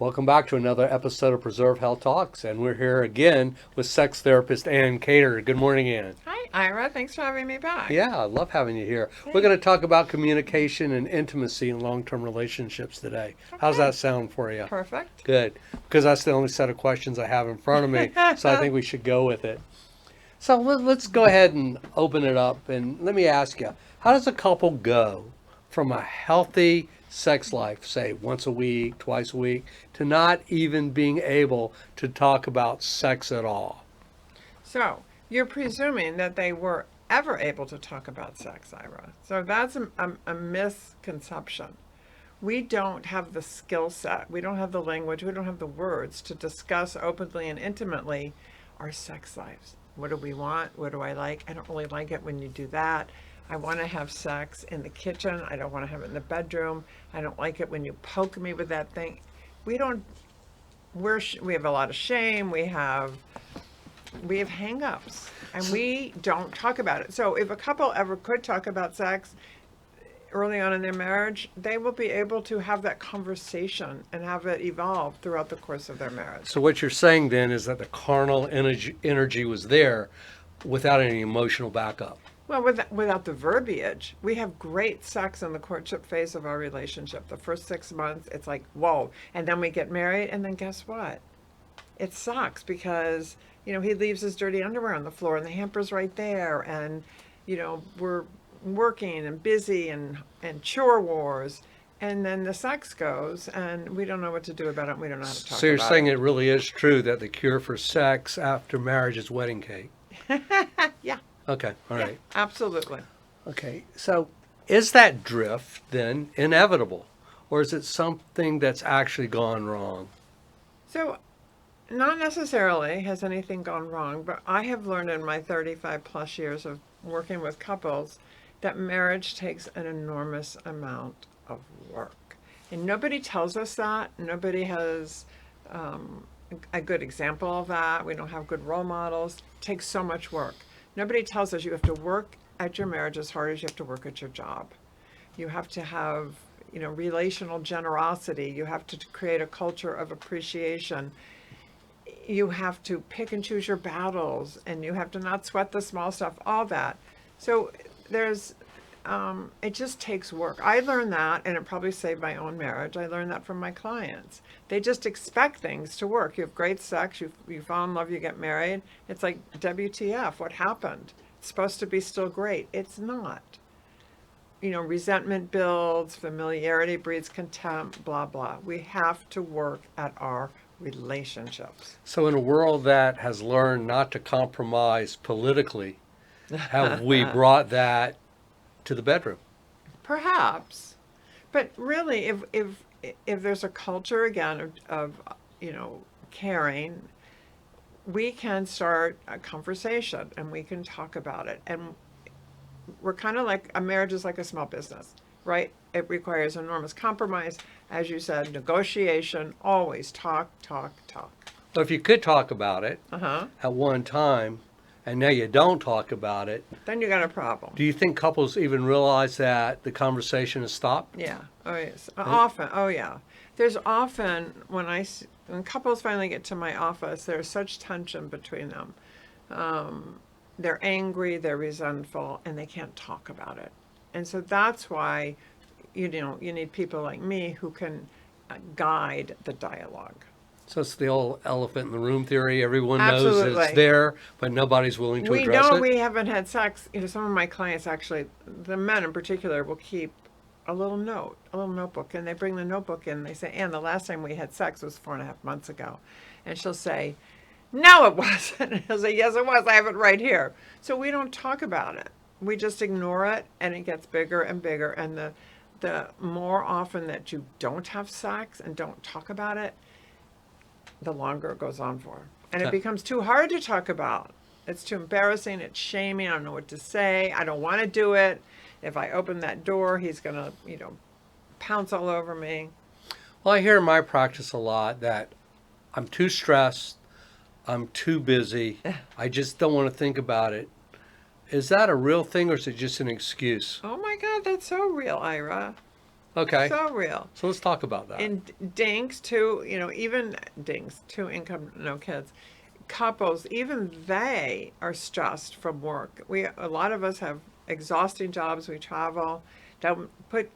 Welcome back to another episode of Preserve Health Talks, and we're here again with sex therapist Ann Cater. Good morning, Ann. Hi, Ira. Thanks for having me back. Yeah, I love having you here. We're Hey. going to talk about communication and intimacy in long-term relationships today. How's Okay. that sound for you? Perfect. Good, because that's the only set of questions I have in front of me, so I think we should go with it. So let's go ahead and open it up, and let me ask you, how does a couple go from a healthy sex life, say once a week, twice a week, to not even being able to talk about sex at all? So, you're presuming that they were ever able to talk about sex, Ira. So, that's a misconception. We don't have the skill set, we don't have the language, we don't have the words to discuss openly and intimately our sex lives. What do we want? What do I like? I don't really like it when you do that. I want to have sex in the kitchen. I don't want to have it in the bedroom. I don't like it when you poke me with that thing. We don't. We have a lot of shame. We have hang-ups, and we don't talk about it. So if a couple ever could talk about sex early on in their marriage, they will be able to have that conversation and have it evolve throughout the course of their marriage. So what you're saying then is that the carnal energy was there without any emotional backup. Well, without the verbiage, we have great sex in the courtship phase of our relationship. The first 6 months, it's like, whoa. And then we get married, and then guess what? It sucks because, he leaves his dirty underwear on the floor, and the hamper's right there. And, we're working and busy and chore wars. And then the sex goes, and we don't know what to do about it, and we don't know how to talk So you're about saying it really is true that the cure for sex after marriage is wedding cake? it. Yeah, Okay, all yeah, right. absolutely. Okay, so is that drift then inevitable? Or is it something that's actually gone wrong? So, not necessarily has anything gone wrong, but I have learned in my 35 plus years of working with couples that marriage takes an enormous amount of work. And nobody tells us that. Nobody has a good example of that. We don't have good role models. It takes so much work. Nobody tells us you have to work at your marriage as hard as you have to work at your job. You have to have, relational generosity. You have to create a culture of appreciation. You have to pick and choose your battles, and you have to not sweat the small stuff, all that. So it just takes work. I learned that, and it probably saved my own marriage. I learned that from my clients. They just expect things to work. You have great sex, you fall in love, you get married. It's like, WTF, what happened? It's supposed to be still great. It's not. Resentment builds, familiarity breeds contempt, blah, blah. We have to work at our relationships. So in a world that has learned not to compromise politically, have we brought that to the bedroom? Perhaps, but really, if there's a culture again of caring, we can start a conversation and we can talk about it. And we're kind of like, a marriage is like a small business, right? It requires enormous compromise, as you said, negotiation. Always talk, talk, talk. But if you could talk about it Uh-huh. at one time, and now you don't talk about it, Then you got a problem. do you think couples even realize that the conversation has stopped? Yeah. Oh yes. Often. Oh yeah. There's often when couples finally get to my office, there's such tension between them. They're angry, they're resentful, and they can't talk about it. And so that's why, you need people like me who can guide the dialogue. So it's the old elephant in the room theory. Everyone knows that it's Absolutely. there, but nobody's willing to We address know it. we haven't had sex. Some of my clients actually, the men in particular, will keep a little notebook, and they bring the notebook in. They say, "Ann, the last time we had sex was 4.5 months ago," and she'll say, "No, it wasn't." And he'll say, "Yes, it was. I have it right here." So we don't talk about it. We just ignore it, and it gets bigger and bigger. And the more often that you don't have sex and don't talk about it, the longer it goes on for. And it Okay. becomes too hard to talk about. It's too embarrassing. It's shaming. I don't know what to say. I don't want to do it. If I open that door, he's going to, pounce all over me. Well, I hear in my practice a lot that I'm too stressed, I'm too busy, I just don't want to think about it. Is that a real thing or is it just an excuse? Oh my God, that's so real, Ira. Okay. So real. So let's talk about that. And dinks, too, even dinks, two income, no kids, couples, even they are stressed from work. A lot of us have exhausting jobs. We travel. Don't put,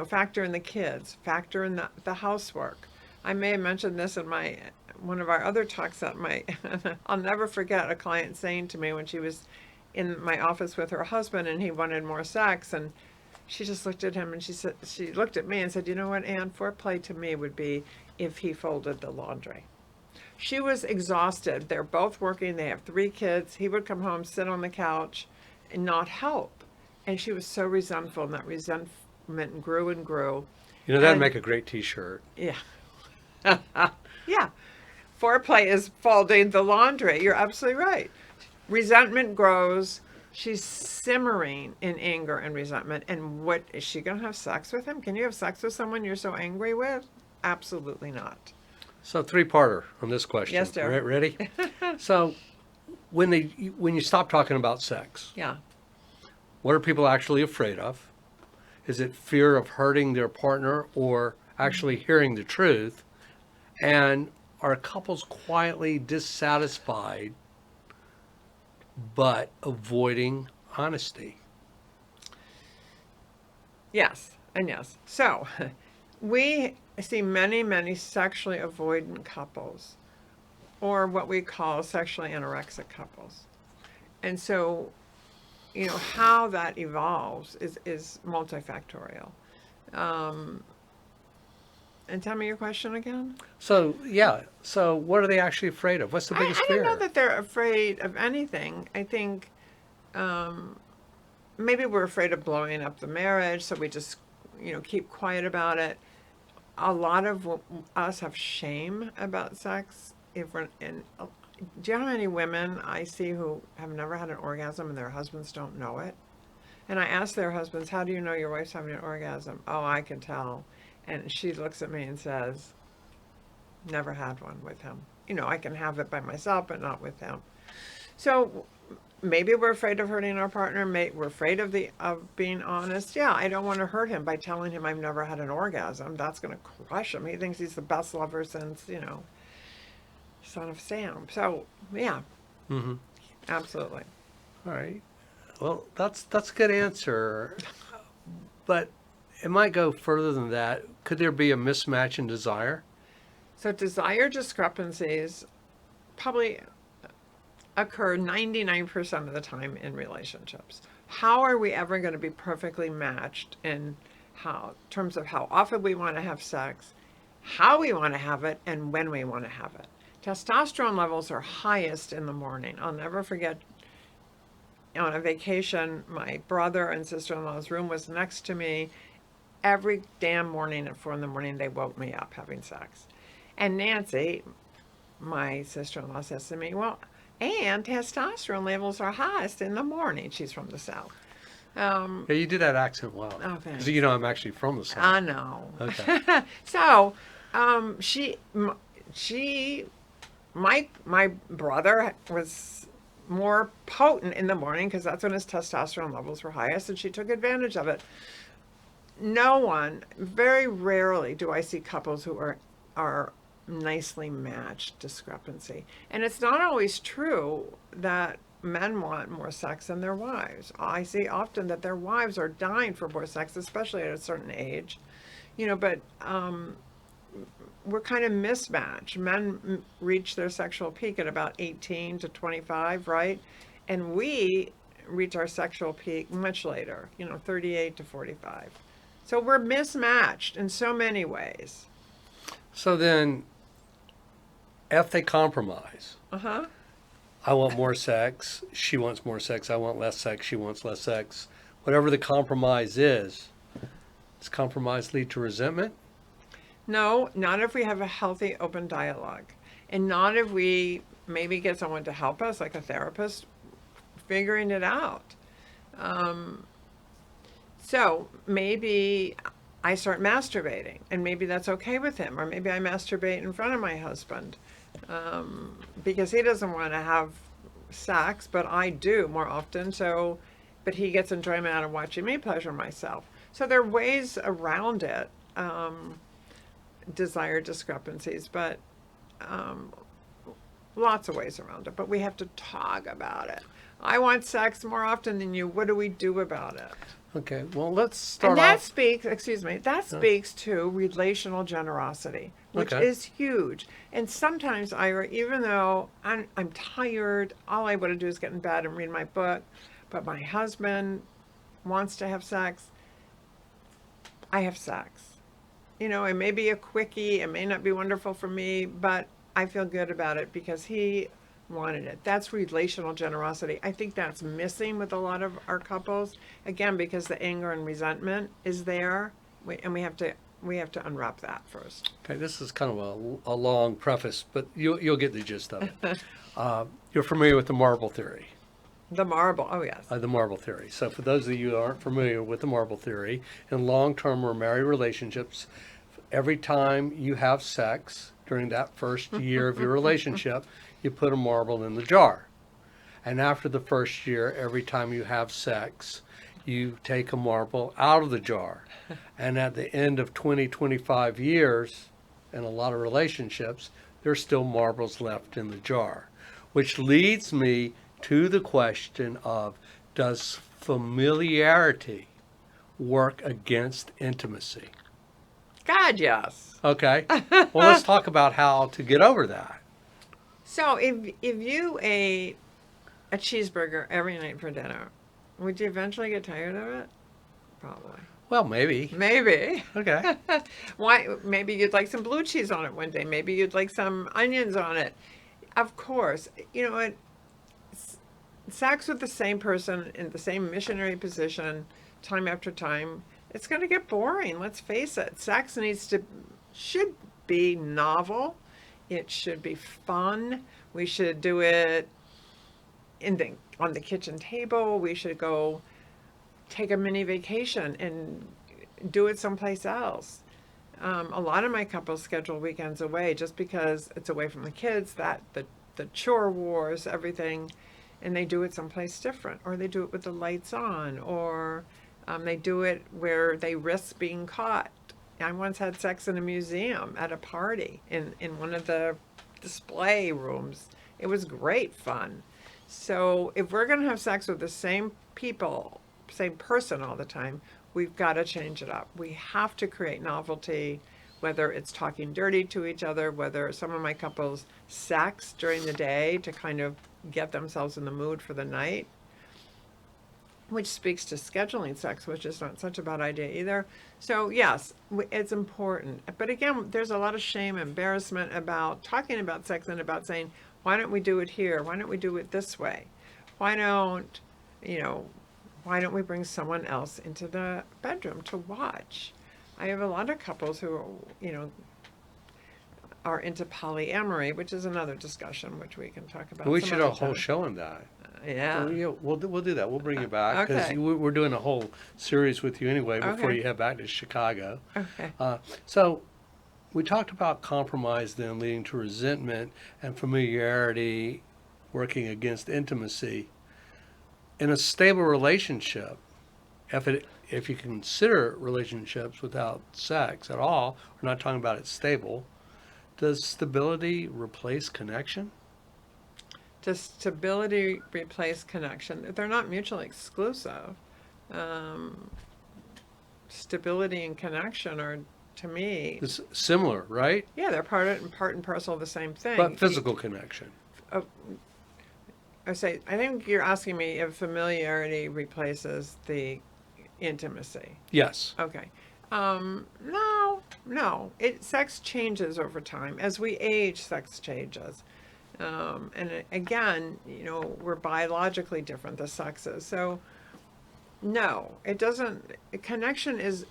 factor in the kids, factor in the housework. I may have mentioned this in one of our other talks that I'll never forget a client saying to me when she was in my office with her husband and he wanted more sex, and she just looked at him and she looked at me and said, "You know what, Anne, foreplay to me would be if he folded the laundry." She was exhausted. They're both working. They have 3 kids. He would come home, sit on the couch, and not help. And she was so resentful, and that resentment grew and grew. That'd And- make a great T-shirt. Yeah. Yeah. Foreplay is folding the laundry. You're absolutely right. Resentment grows. She's simmering in anger and resentment. And what is she going to have sex with him? Can you have sex with someone you're so angry with? Absolutely not. So 3-parter on this question. Yes, dear. Ready? So when you stop talking about sex, Yeah. what are people actually afraid of? Is it fear of hurting their partner or actually hearing the truth? And are couples quietly dissatisfied but avoiding honesty? Yes, and yes. So we see many, many sexually avoidant couples, or what we call sexually anorexic couples. And so, how that evolves is multifactorial. And tell me your question again. So what are they actually afraid of? What's the biggest I fear? don't know that they're afraid of anything. I think maybe we're afraid of blowing up the marriage, so we just, keep quiet about it. A lot of us have shame about sex. Do you know how many women I see who have never had an orgasm and their husbands don't know it? And I ask their husbands, "How do you know your wife's having an orgasm?" "Oh, I can tell." And she looks at me and says, "Never had one with him. I can have it by myself, but not with him." So maybe we're afraid of hurting our partner. We're afraid of being honest. Yeah, I don't want to hurt him by telling him I've never had an orgasm. That's going to crush him. He thinks he's the best lover since, Son of Sam. So yeah, Mm-hmm. absolutely. All right. Well, that's a good answer, but it might go further than that. Could there be a mismatch in desire? So desire discrepancies probably occur 99% of the time in relationships. How are we ever going to be perfectly matched in terms of how often we want to have sex, how we want to have it, and when we want to have it? Testosterone levels are highest in the morning. I'll never forget, on a vacation, my brother and sister-in-law's room was next to me. Every damn morning at 4 a.m, they woke me up having sex. And Nancy, my sister-in-law, says to me, "Well, and testosterone levels are highest in the morning." She's from the South. Yeah, you did that accent well. Oh, thanks. Because I'm actually from the South. I know. Okay. So, my brother was more potent in the morning because that's when his testosterone levels were highest, and she took advantage of it. Very rarely do I see couples who are nicely matched discrepancy. And it's not always true that men want more sex than their wives. I see often that their wives are dying for more sex, especially at a certain age. But we're kind of mismatched. Men reach their sexual peak at about 18 to 25, right? And we reach our sexual peak much later, 38 to 45. So we're mismatched in so many ways. So then, if they compromise, Uh-huh. I want more sex, she wants more sex, I want less sex, she wants less sex, whatever the compromise is, does compromise lead to resentment? No, not if we have a healthy, open dialogue. And not if we maybe get someone to help us, like a therapist, figuring it out. So maybe I start masturbating, and maybe that's okay with him. Or maybe I masturbate in front of my husband because he doesn't want to have sex, but I do more often. But he gets enjoyment out of watching me pleasure myself. So there are ways around it, desire discrepancies, but um, lots of ways around it. But we have to talk about it. I want sex more often than you. What do we do about it? Okay, well, let's And start that off. speaks, excuse me, that speaks to relational generosity, which Okay. is huge. And sometimes, Ira, even though I'm tired, all I want to do is get in bed and read my book, but my husband wants to have sex, I have sex. You know, it may be a quickie, it may not be wonderful for me, but I feel good about it because he wanted it. That's relational generosity. I think that's missing with a lot of our couples. Again, because the anger and resentment is there, and we have to unwrap that first. Okay, this is kind of a long preface, but you'll get the gist of it. You're familiar with the marble theory. The marble. Oh yes. The marble theory. So, for those of you who aren't familiar with the marble theory, in long-term or married relationships, every time you have sex during that first year of your relationship, you put a marble in the jar. And after the first year, every time you have sex, you take a marble out of the jar. And at the end of 20, 25 years, in a lot of relationships, there's still marbles left in the jar. Which leads me to the question of, does familiarity work against intimacy? God, yes. Okay. Well, let's talk about how to get over that. So if you ate a cheeseburger every night for dinner, would you eventually get tired of it? Probably. Well, maybe. Maybe. Okay. Why? Maybe you'd like some blue cheese on it one day. Maybe you'd like some onions on it. Of course, you know what? Sex with the same person in the same missionary position, time after time, it's going to get boring. Let's face it. Sex should be novel. It should be fun. We should do it on the kitchen table. We should go take a mini vacation and do it someplace else. A lot of my couples schedule weekends away just because it's away from the kids, the chore wars, everything, and they do it someplace different, or they do it with the lights on, or they do it where they risk being caught. I once had sex in a museum at a party in one of the display rooms. It was great fun. So if we're going to have sex with the same people, same person all the time, we've got to change it up. We have to create novelty, whether it's talking dirty to each other, whether some of my couples sex during the day to kind of get themselves in the mood for the night, which speaks to scheduling sex, which is not such a bad idea either. So yes, it's important. But again, there's a lot of shame, embarrassment about talking about sex and about saying, why don't we do it here? Why don't we do it this way? Why don't we bring someone else into the bedroom to watch? I have a lot of couples who, are into polyamory, which is another discussion, which we can talk about. We some should do a other whole time. show on that. Yeah. We'll do that. We'll bring you back because Okay. we're doing a whole series with you anyway before Okay. you head back to Chicago. Okay. So we talked about compromise then leading to resentment and familiarity working against intimacy. In a stable relationship, if you consider relationships without sex at all, we're not talking about it stable, does stability replace connection? Does stability replace connection? They're not mutually exclusive. Stability and connection are, to me, It's similar, right? yeah, they're part and parcel of the same thing. But physical connection. I think you're asking me if familiarity replaces the intimacy. Yes. Okay. No. Sex changes over time. As we age, sex changes. Again, we're biologically different, the sexes. So, no, it doesn't. Connection is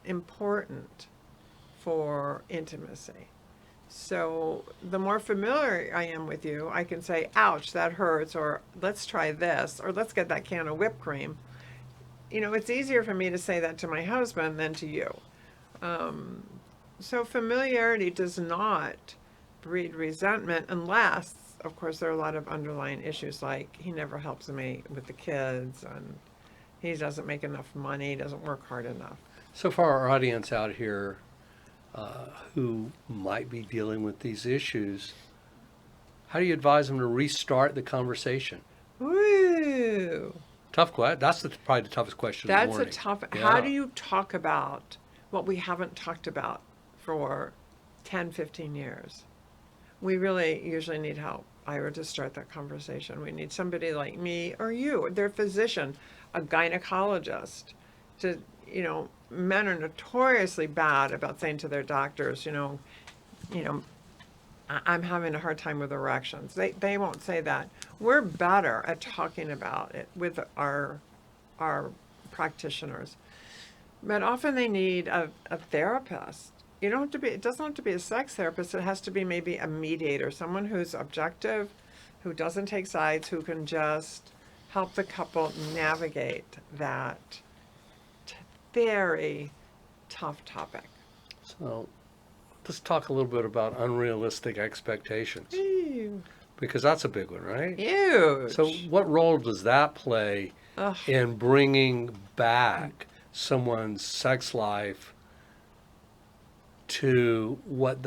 important for intimacy. So the more familiar I am with you, I can say, ouch, that hurts, or let's try this, or let's get that can of whipped cream. It's easier for me to say that to my husband than to you. So familiarity does not breed resentment unless, of course, there are a lot of underlying issues like he never helps me with the kids and he doesn't make enough money, he doesn't work hard enough. So for our audience out here who might be dealing with these issues, how do you advise them to restart the conversation? Woo! Tough question. That's probably the toughest question of the That's a morning. tough. Yeah. How do you talk about what we haven't talked about for 10, 15 years? We really usually need help, Ira, to start that conversation. We need somebody like me or you, their physician, a gynecologist. To, men are notoriously bad about saying to their doctors, I'm having a hard time with erections. They won't say that. We're better at talking about it with our practitioners. But often they need a therapist. It doesn't have to be a sex therapist. It has to be maybe a mediator, someone who's objective, who doesn't take sides, who can just help the couple navigate that very tough topic. So let's talk a little bit about unrealistic expectations, Ew. because that's a big one, right? Huge. So what role does that play Ugh. in bringing back someone's sex life to what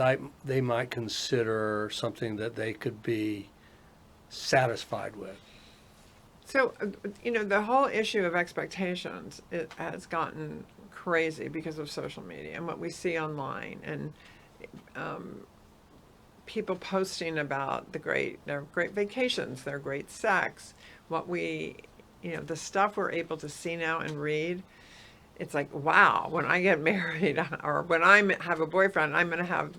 they might consider something that they could be satisfied with? So, the whole issue of expectations, it has gotten crazy because of social media and what we see online, and people posting about their great vacations, their great sex, the stuff we're able to see now and read. It's like, wow, when I get married or when I have a boyfriend, I'm going to have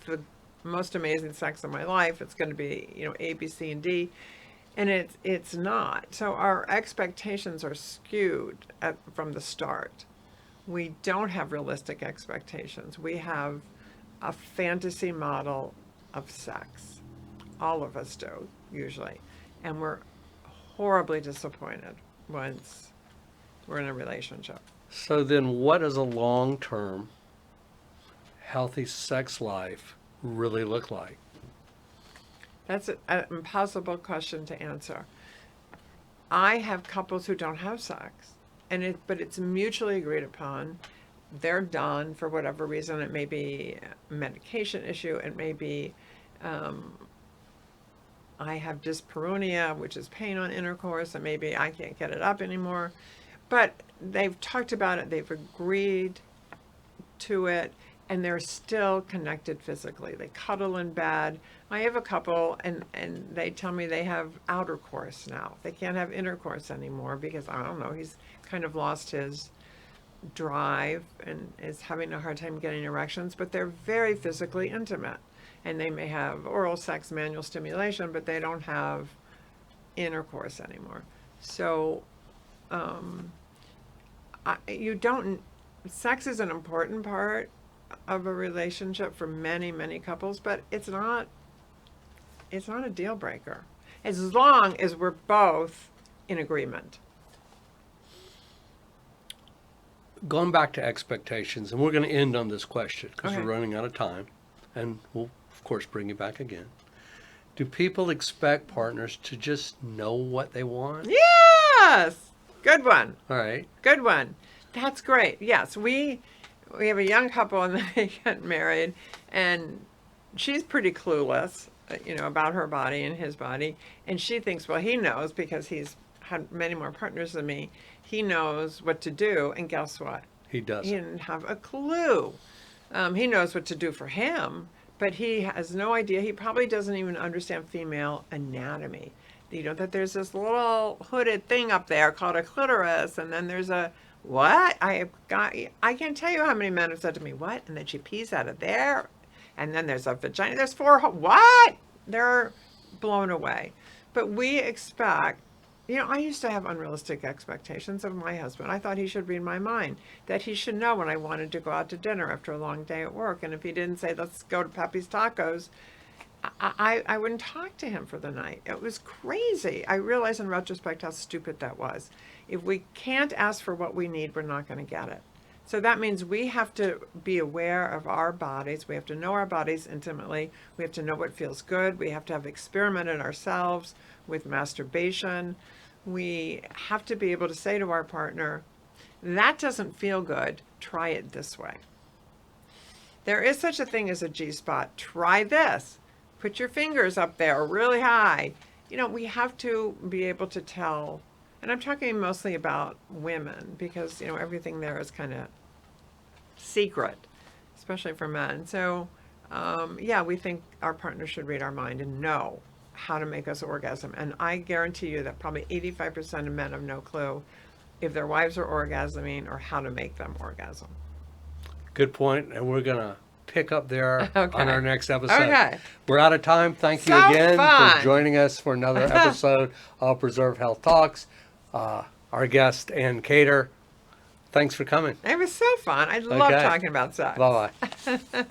the most amazing sex of my life. It's going to be, A, B, C, and D. And it's not. So our expectations are skewed from the start. We don't have realistic expectations. We have a fantasy model of sex. All of us do, usually. And we're horribly disappointed once we're in a relationship. So then what does a long-term healthy sex life really look like? That's an impossible question to answer. I have couples who don't have sex, but it's mutually agreed upon. They're done for whatever reason. It may be a medication issue. It may be I have dyspareunia, which is pain on intercourse, and maybe I can't get it up anymore. But they've talked about it. They've agreed to it. And they're still connected physically. They cuddle in bed. I have a couple, and they tell me they have outer course now. They can't have intercourse anymore because, I don't know, he's kind of lost his drive and is having a hard time getting erections, but they're very physically intimate. And they may have oral sex, manual stimulation, but they don't have intercourse anymore. So, sex is an important part of a relationship for many, many couples, but it's not a deal breaker as long as we're both in agreement. Going back to expectations, and we're going to end on this question because Okay. we're running out of time, and we'll of course bring you back again. Do people expect partners to just know what they want? Yes, good one. All right. Good one. That's great. Yes, we have a young couple and they get married, and she's pretty clueless, about her body and his body, and she thinks, well, he knows because he's had many more partners than me. He knows what to do, and guess what? He doesn't. He didn't have a clue. He knows what to do for him, but he has no idea. He probably doesn't even understand female anatomy. That there's this little hooded thing up there called a clitoris, and then there's a what? I can't tell you how many men have said to me, what? And then she pees out of there, and then there's a vagina. There's what? They're blown away. But we expect, I used to have unrealistic expectations of my husband. I thought he should read my mind, that he should know when I wanted to go out to dinner after a long day at work. And if he didn't say, let's go to Pepe's Tacos, I wouldn't talk to him for the night. It was crazy. I realize in retrospect how stupid that was. If we can't ask for what we need, we're not going to get it. So that means we have to be aware of our bodies. We have to know our bodies intimately. We have to know what feels good. We have to have experimented ourselves with masturbation. we have to be able to say to our partner, that doesn't feel good, try it this way. There is such a thing as a G-spot. Try this. Put your fingers up there really high. You know, we have to be able to tell, and I'm talking mostly about women because, you know, everything there is kind of secret, especially for men. So, yeah, we think our partner should read our mind and know how to make us orgasm. And I guarantee you that probably 85% of men have no clue if their wives are orgasming or how to make them orgasm. Good point, and we're going to pick up there Okay. on our next episode. Okay. We're out of time. Thank you So again fun. for joining us for another episode of Preserve Health Talks. Our guest, Ann Cater, thanks for coming. It was so fun. I love Okay. talking about sex. Bye-bye.